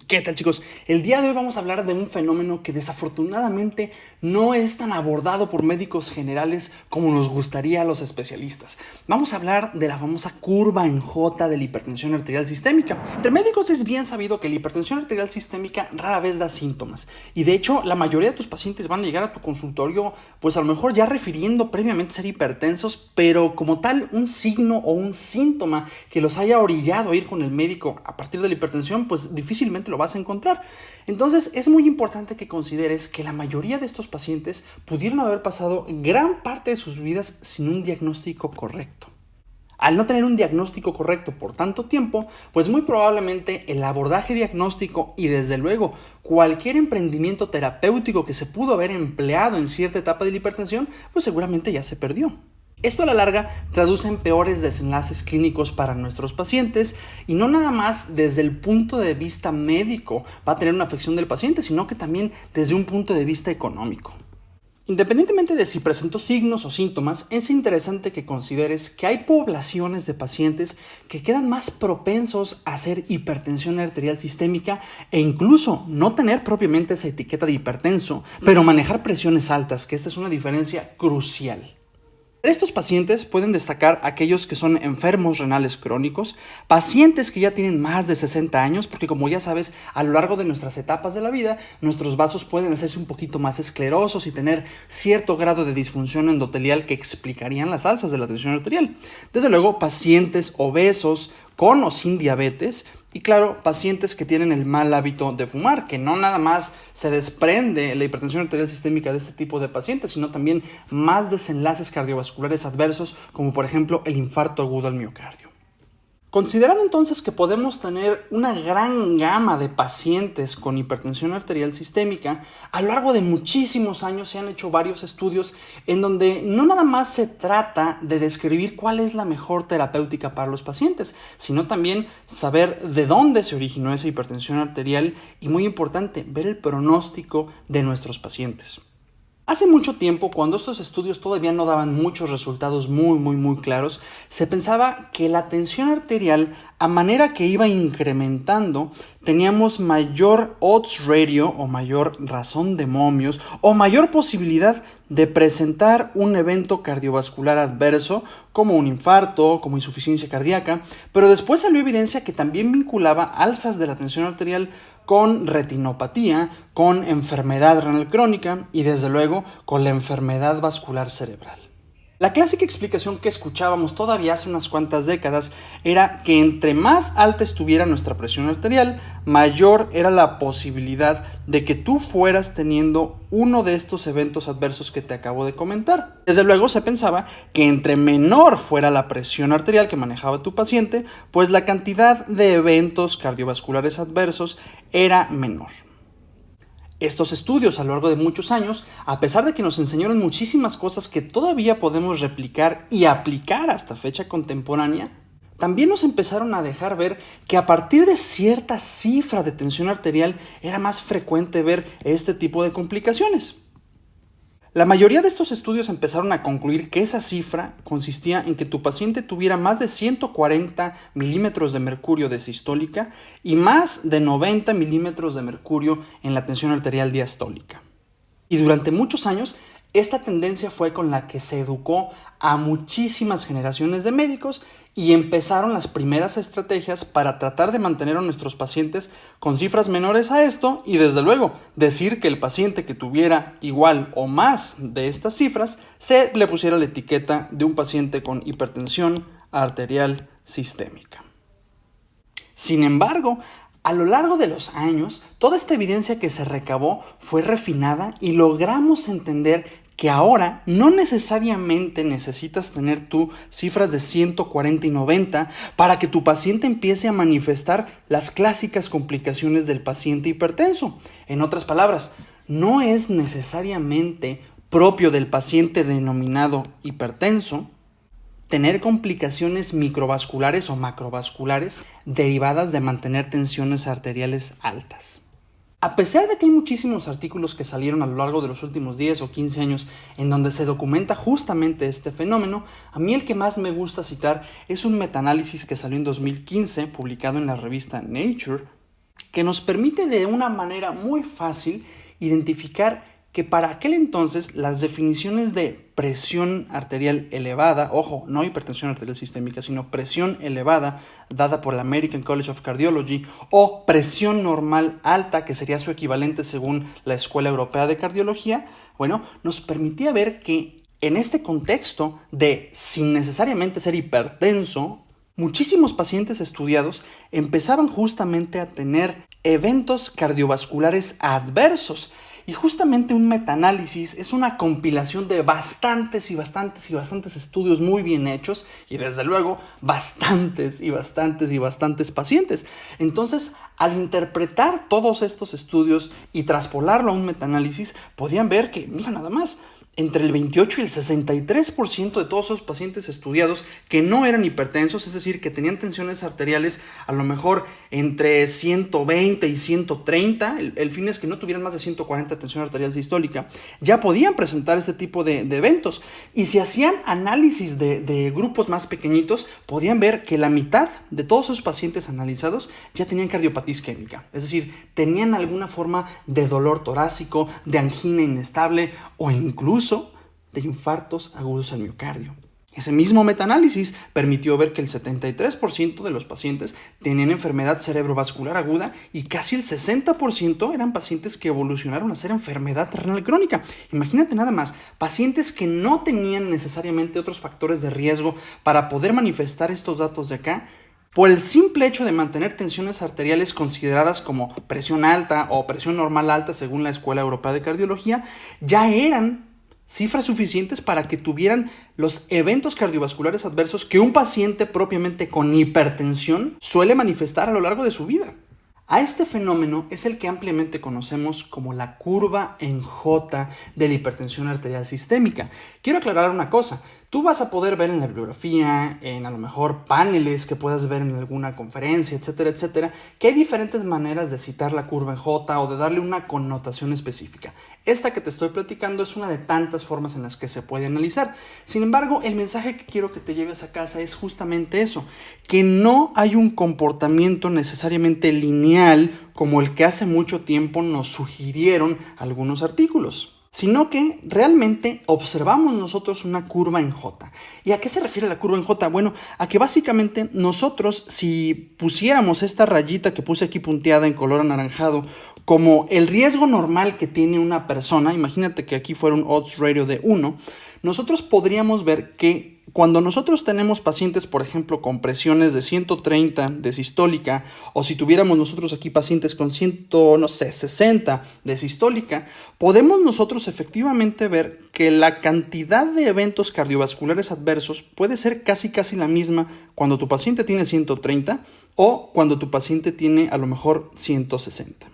¿Qué tal, chicos? El día de hoy vamos a hablar de un fenómeno que desafortunadamente no es tan abordado por médicos generales como nos gustaría a los especialistas. Vamos a hablar de la famosa curva en J de la hipertensión arterial sistémica. Entre médicos es bien sabido que la hipertensión arterial sistémica rara vez da síntomas y de hecho la mayoría de tus pacientes van a llegar a tu consultorio pues a lo mejor ya refiriendo previamente ser hipertensos, pero como tal un signo o un síntoma que los haya orillado a ir con el médico a partir de la hipertensión pues difícilmente lo vas a encontrar. Entonces es muy importante que consideres que la mayoría de estos pacientes pudieron haber pasado gran parte de sus vidas sin un diagnóstico correcto. Al no tener un diagnóstico correcto por tanto tiempo, pues muy probablemente el abordaje diagnóstico y desde luego cualquier emprendimiento terapéutico que se pudo haber empleado en cierta etapa de la hipertensión, pues seguramente ya se perdió. Esto a la larga traduce en peores desenlaces clínicos para nuestros pacientes y no nada más desde el punto de vista médico va a tener una afección del paciente, sino que también desde un punto de vista económico. Independientemente de si presentó signos o síntomas, es interesante que consideres que hay poblaciones de pacientes que quedan más propensos a hacer hipertensión arterial sistémica e incluso no tener propiamente esa etiqueta de hipertenso, pero manejar presiones altas, que esta es una diferencia crucial. Estos pacientes pueden destacar aquellos que son enfermos renales crónicos, pacientes que ya tienen más de 60 años, porque como ya sabes, a lo largo de nuestras etapas de la vida, nuestros vasos pueden hacerse un poquito más esclerosos y tener cierto grado de disfunción endotelial que explicarían las alzas de la tensión arterial. Desde luego, pacientes obesos con o sin diabetes, y claro, pacientes que tienen el mal hábito de fumar, que no nada más se desprende la hipertensión arterial sistémica de este tipo de pacientes, sino también más desenlaces cardiovasculares adversos, como por ejemplo el infarto agudo al miocardio. Considerando entonces que podemos tener una gran gama de pacientes con hipertensión arterial sistémica, a lo largo de muchísimos años se han hecho varios estudios en donde no nada más se trata de describir cuál es la mejor terapéutica para los pacientes, sino también saber de dónde se originó esa hipertensión arterial y, muy importante, ver el pronóstico de nuestros pacientes. Hace mucho tiempo, cuando estos estudios todavía no daban muchos resultados muy claros, se pensaba que la tensión arterial, a manera que iba incrementando, teníamos mayor odds ratio o mayor razón de momios o mayor posibilidad de presentar un evento cardiovascular adverso como un infarto, como insuficiencia cardíaca, pero después salió evidencia que también vinculaba alzas de la tensión arterial con retinopatía, con enfermedad renal crónica y desde luego con la enfermedad vascular cerebral. La clásica explicación que escuchábamos todavía hace unas cuantas décadas era que entre más alta estuviera nuestra presión arterial, mayor era la posibilidad de que tú fueras teniendo uno de estos eventos adversos que te acabo de comentar. Desde luego se pensaba que entre menor fuera la presión arterial que manejaba tu paciente, pues la cantidad de eventos cardiovasculares adversos era menor. Estos estudios a lo largo de muchos años, a pesar de que nos enseñaron muchísimas cosas que todavía podemos replicar y aplicar hasta fecha contemporánea, también nos empezaron a dejar ver que a partir de cierta cifra de tensión arterial era más frecuente ver este tipo de complicaciones. La mayoría de estos estudios empezaron a concluir que esa cifra consistía en que tu paciente tuviera más de 140 milímetros de mercurio de sistólica y más de 90 milímetros de mercurio en la tensión arterial diastólica. Y durante muchos años, esta tendencia fue con la que se educó a muchísimas generaciones de médicos y empezaron las primeras estrategias para tratar de mantener a nuestros pacientes con cifras menores a esto y desde luego decir que el paciente que tuviera igual o más de estas cifras se le pusiera la etiqueta de un paciente con hipertensión arterial sistémica. Sin embargo, a lo largo de los años, toda esta evidencia que se recabó fue refinada y logramos entender que ahora no necesariamente necesitas tener tú cifras de 140 y 90 para que tu paciente empiece a manifestar las clásicas complicaciones del paciente hipertenso. En otras palabras, no es necesariamente propio del paciente denominado hipertenso tener complicaciones microvasculares o macrovasculares derivadas de mantener tensiones arteriales altas. A pesar de que hay muchísimos artículos que salieron a lo largo de los últimos 10 o 15 años en donde se documenta justamente este fenómeno, a mí el que más me gusta citar es un metaanálisis que salió en 2015, publicado en la revista Nature, que nos permite de una manera muy fácil identificar que para aquel entonces las definiciones de presión arterial elevada, ojo, no hipertensión arterial sistémica, sino presión elevada dada por el American College of Cardiology, o presión normal alta, que sería su equivalente según la Escuela Europea de Cardiología, bueno, nos permitía ver que en este contexto de sin necesariamente ser hipertenso, muchísimos pacientes estudiados empezaban justamente a tener eventos cardiovasculares adversos. Y justamente un metaanálisis es una compilación de bastantes estudios muy bien hechos y desde luego bastantes pacientes. Entonces, al interpretar todos estos estudios y traspolarlo a un metaanálisis, podían ver que, mira nada más, entre el 28 y el 63% de todos esos pacientes estudiados que no eran hipertensos, es decir, que tenían tensiones arteriales a lo mejor entre 120 y 130, el fin es que no tuvieran más de 140 tensión arterial sistólica, ya podían presentar este tipo de eventos. Y si hacían análisis de grupos más pequeñitos, podían ver que la mitad de todos esos pacientes analizados ya tenían cardiopatía isquémica, es decir, tenían alguna forma de dolor torácico, de angina inestable o incluso de infartos agudos al miocardio. Ese mismo metaanálisis permitió ver que el 73% de los pacientes tenían enfermedad cerebrovascular aguda y casi el 60% eran pacientes que evolucionaron a ser enfermedad renal crónica. Imagínate nada más, pacientes que no tenían necesariamente otros factores de riesgo para poder manifestar estos datos de acá, por el simple hecho de mantener tensiones arteriales consideradas como presión alta o presión normal alta según la Escuela Europea de Cardiología, ya eran cifras suficientes para que tuvieran los eventos cardiovasculares adversos que un paciente propiamente con hipertensión suele manifestar a lo largo de su vida. A este fenómeno es el que ampliamente conocemos como la curva en J de la hipertensión arterial sistémica. Quiero aclarar una cosa. Tú vas a poder ver en la bibliografía, en a lo mejor paneles que puedas ver en alguna conferencia, etcétera, que hay diferentes maneras de citar la curva en J o de darle una connotación específica. Esta que te estoy platicando es una de tantas formas en las que se puede analizar. Sin embargo, el mensaje que quiero que te lleves a casa es justamente eso, que no hay un comportamiento necesariamente lineal como el que hace mucho tiempo nos sugirieron algunos artículos, sino que realmente observamos nosotros una curva en J. ¿Y a qué se refiere la curva en J? Bueno, a que básicamente nosotros, si pusiéramos esta rayita que puse aquí punteada en color anaranjado como el riesgo normal que tiene una persona, imagínate que aquí fuera un odds ratio de 1, nosotros podríamos ver que cuando nosotros tenemos pacientes, por ejemplo, con presiones de 130 de sistólica, o si tuviéramos nosotros aquí pacientes con 60 de sistólica, podemos nosotros efectivamente ver que la cantidad de eventos cardiovasculares adversos puede ser casi la misma cuando tu paciente tiene 130 o cuando tu paciente tiene a lo mejor 160.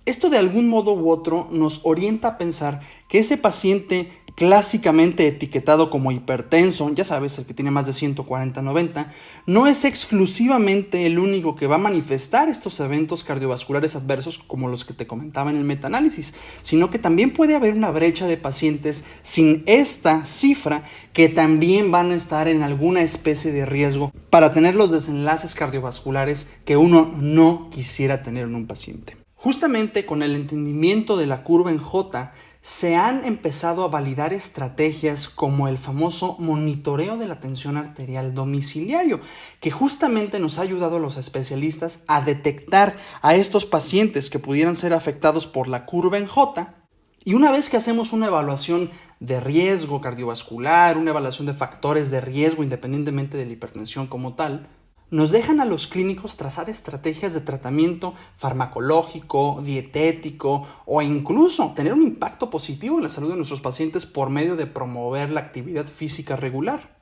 Esto de algún modo u otro nos orienta a pensar que ese paciente clásicamente etiquetado como hipertenso, ya sabes, el que tiene más de 140/90, no es exclusivamente el único que va a manifestar estos eventos cardiovasculares adversos como los que te comentaba en el metaanálisis, sino que también puede haber una brecha de pacientes sin esta cifra que también van a estar en alguna especie de riesgo para tener los desenlaces cardiovasculares que uno no quisiera tener en un paciente. Justamente con el entendimiento de la curva en J, se han empezado a validar estrategias como el famoso monitoreo de la tensión arterial domiciliario, que justamente nos ha ayudado a los especialistas a detectar a estos pacientes que pudieran ser afectados por la curva en J. Y una vez que hacemos una evaluación de riesgo cardiovascular, una evaluación de factores de riesgo independientemente de la hipertensión como tal, nos dejan a los clínicos trazar estrategias de tratamiento farmacológico, dietético o incluso tener un impacto positivo en la salud de nuestros pacientes por medio de promover la actividad física regular.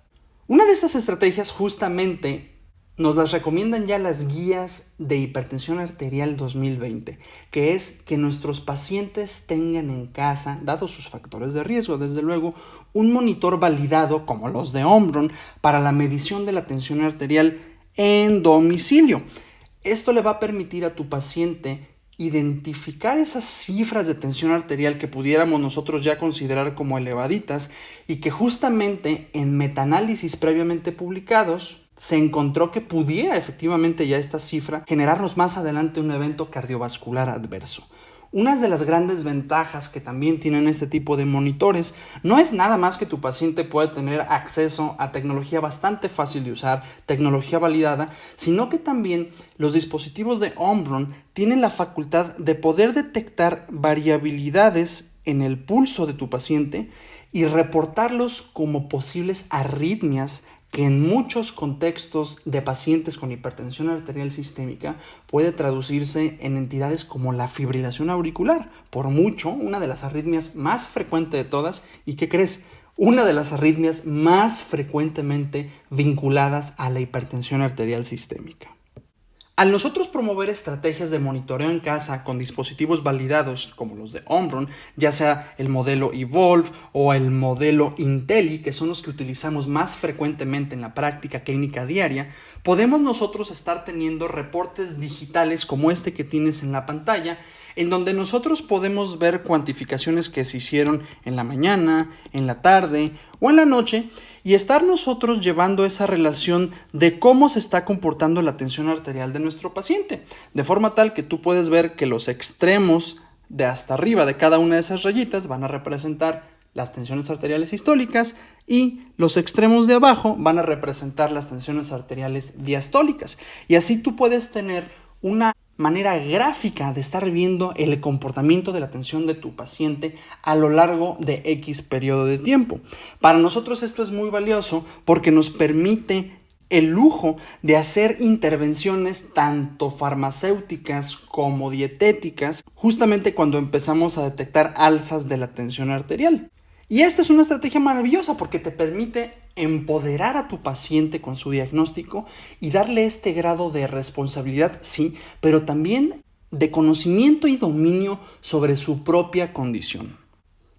Una de estas estrategias justamente nos las recomiendan ya las guías de hipertensión arterial 2020, que es que nuestros pacientes tengan en casa, dados sus factores de riesgo, desde luego, un monitor validado como los de Omron para la medición de la tensión arterial en domicilio. Esto le va a permitir a tu paciente identificar esas cifras de tensión arterial que pudiéramos nosotros ya considerar como elevaditas y que justamente en metaanálisis previamente publicados se encontró que pudiera efectivamente ya esta cifra generarnos más adelante un evento cardiovascular adverso. Una de las grandes ventajas que también tienen este tipo de monitores no es nada más que tu paciente puede tener acceso a tecnología bastante fácil de usar, tecnología validada, sino que también los dispositivos de Omron tienen la facultad de poder detectar variabilidades en el pulso de tu paciente y reportarlos como posibles arritmias que en muchos contextos de pacientes con hipertensión arterial sistémica puede traducirse en entidades como la fibrilación auricular, por mucho una de las arritmias más frecuentes de todas, y ¿qué crees? Una de las arritmias más frecuentemente vinculadas a la hipertensión arterial sistémica. Al nosotros promover estrategias de monitoreo en casa con dispositivos validados como los de Omron, ya sea el modelo Evolve o el modelo Intelli, que son los que utilizamos más frecuentemente en la práctica clínica diaria, podemos nosotros estar teniendo reportes digitales como este que tienes en la pantalla, en donde nosotros podemos ver cuantificaciones que se hicieron en la mañana, en la tarde o en la noche, y estar nosotros llevando esa relación de cómo se está comportando la tensión arterial de nuestro paciente, de forma tal que tú puedes ver que los extremos de hasta arriba de cada una de esas rayitas van a representar las tensiones arteriales sistólicas y los extremos de abajo van a representar las tensiones arteriales diastólicas. Y así tú puedes tener una manera gráfica de estar viendo el comportamiento de la tensión de tu paciente a lo largo de X periodo de tiempo. Para nosotros esto es muy valioso porque nos permite el lujo de hacer intervenciones tanto farmacéuticas como dietéticas justamente cuando empezamos a detectar alzas de la tensión arterial. Y esta es una estrategia maravillosa porque te permite empoderar a tu paciente con su diagnóstico y darle este grado de responsabilidad, sí, pero también de conocimiento y dominio sobre su propia condición.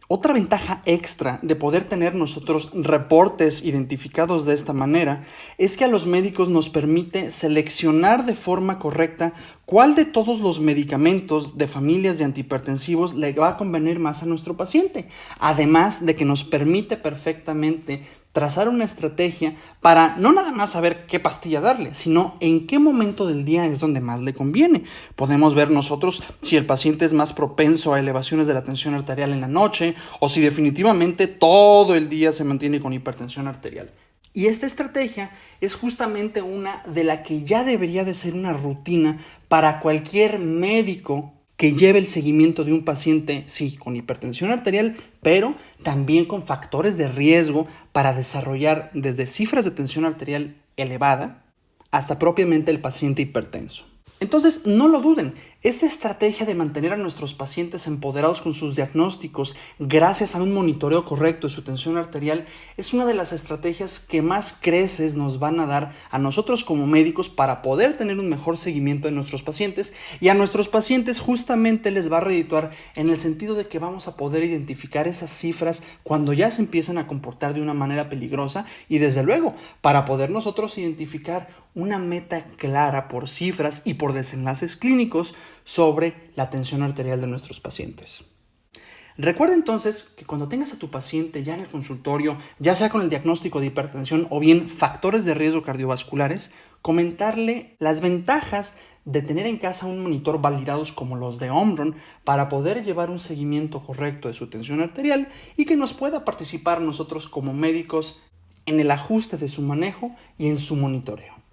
Otra ventaja extra de poder tener nosotros reportes identificados de esta manera es que a los médicos nos permite seleccionar de forma correcta cuál de todos los medicamentos de familias de antihipertensivos le va a convenir más a nuestro paciente, además de que nos permite perfectamente trazar una estrategia para no nada más saber qué pastilla darle, sino en qué momento del día es donde más le conviene. Podemos ver nosotros si el paciente es más propenso a elevaciones de la tensión arterial en la noche o si definitivamente todo el día se mantiene con hipertensión arterial. Y esta estrategia es justamente una de la que ya debería de ser una rutina para cualquier médico que lleve el seguimiento de un paciente, sí, con hipertensión arterial, pero también con factores de riesgo para desarrollar desde cifras de tensión arterial elevada hasta propiamente el paciente hipertenso. Entonces, no lo duden, esta estrategia de mantener a nuestros pacientes empoderados con sus diagnósticos gracias a un monitoreo correcto de su tensión arterial es una de las estrategias que más creces nos van a dar a nosotros como médicos para poder tener un mejor seguimiento de nuestros pacientes, y a nuestros pacientes justamente les va a redituar en el sentido de que vamos a poder identificar esas cifras cuando ya se empiezan a comportar de una manera peligrosa, y desde luego para poder nosotros identificar una meta clara por cifras y por desenlaces clínicos sobre la tensión arterial de nuestros pacientes. Recuerda entonces que cuando tengas a tu paciente ya en el consultorio, ya sea con el diagnóstico de hipertensión o bien factores de riesgo cardiovasculares, comentarle las ventajas de tener en casa un monitor validados como los de Omron para poder llevar un seguimiento correcto de su tensión arterial y que nos pueda participar nosotros como médicos en el ajuste de su manejo y en su monitoreo.